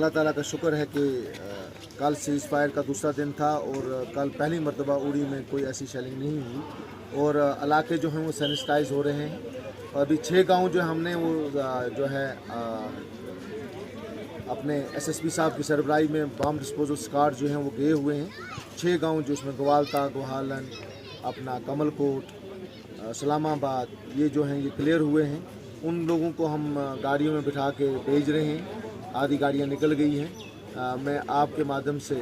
اللہ تعالیٰ کا شکر ہے کہ کل سیز فائر کا دوسرا دن تھا اور کل پہلی مرتبہ اڑی میں کوئی ایسی شیلنگ نہیں ہوئی اور علاقے جو ہیں وہ سینسٹائز ہو رہے ہیں. ابھی 6 گاؤں جو ہم نے وہ جو ہے اپنے ایس ایس پی صاحب کی سربراہی میں بام ڈسپوزل اسکواڈ جو ہیں وہ گئے ہوئے ہیں. 6 گاؤں جو اس میں گوالتا، گوہالن، اپنا کمل کوٹ، اسلام آباد، یہ جو ہیں یہ کلیئر ہوئے ہیں. ان لوگوں کو ہم گاڑیوں میں بٹھا کے بھیج رہے ہیں. آدھی گاڑیاں نکل گئی ہیں. میں آپ کے مادھیم سے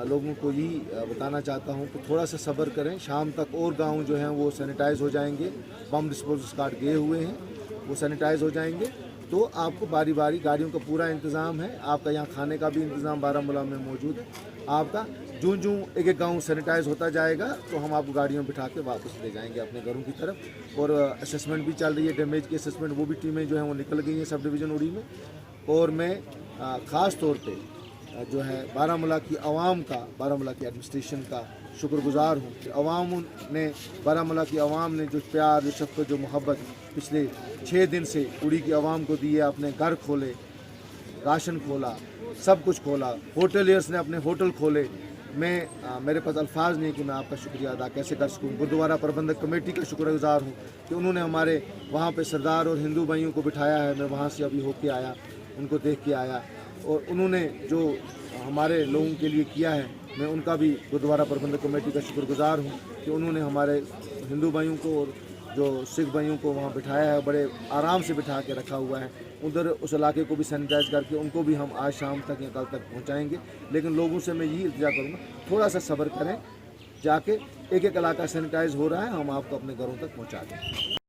لوگوں کو یہی بتانا چاہتا ہوں کہ تھوڑا سا صبر کریں. شام تک اور گاؤں جو ہیں وہ سینیٹائز ہو جائیں گے. بم ڈسپوزل اسکواڈ گئے ہوئے ہیں، وہ سینیٹائز ہو جائیں گے تو آپ کو باری باری گاڑیوں کا پورا انتظام ہے. آپ کا یہاں کھانے کا بھی انتظام بارہمولہ میں موجود ہے. آپ کا جوں ایک ایک گاؤں سینیٹائز ہوتا جائے گا تو ہم آپ کو گاڑیوں بٹھا کے واپس لے جائیں گے اپنے گھروں کی طرف. اور اسسمنٹ بھی چل رہی ہے، ڈیمیج کی اسسمنٹ، وہ بھی ٹیمیں جو ہیں وہ نکل گئی ہیں سب ڈویژن اڑی میں. اور میں خاص طور پہ جو ہے بارہمولہ کی عوام کا، بارہمولہ کی ایڈمنسٹریشن کا شکر گزار ہوں کہ عوام نے، بارہمولہ کی عوام نے جو پیار، جو شفقت، جو محبت پچھلے 6 دن سے اڑی کی عوام کو دی ہے. اپنے گھر کھولے، راشن کھولا، سب کچھ کھولا. ہوٹلیئرس نے اپنے ہوٹل کھولے. میرے پاس الفاظ نہیں کہ میں آپ کا شکریہ ادا کیسے کر سکوں. گردوارہ پربندھک کمیٹی کا شکر گزار ہوں کہ انہوں نے ہمارے وہاں پہ سردار اور ہندو بھائیوں کو بٹھایا ہے. میں وہاں سے ابھی ہو کے آیا، ان کو دیکھ کے آیا، اور انہوں نے جو ہمارے لوگوں کے لیے کیا ہے، میں ان کا بھی گردوارہ پربندھک کمیٹی کا شکر گزار ہوں کہ انہوں نے ہمارے ہندو بھائیوں کو اور جو سکھ بھائیوں کو وہاں بٹھایا ہے. بڑے آرام سے بٹھا کے رکھا ہوا ہے. ادھر اس علاقے کو بھی سینیٹائز کر کے ان کو بھی ہم آج شام تک یا کل تک پہنچائیں گے. لیکن لوگوں سے میں یہی التجا کروں گا، تھوڑا سا صبر کریں. جا کے ایک ایک علاقہ سینیٹائز ہو رہا ہے، ہم آپ کو اپنے گھروں تک پہنچا دیں.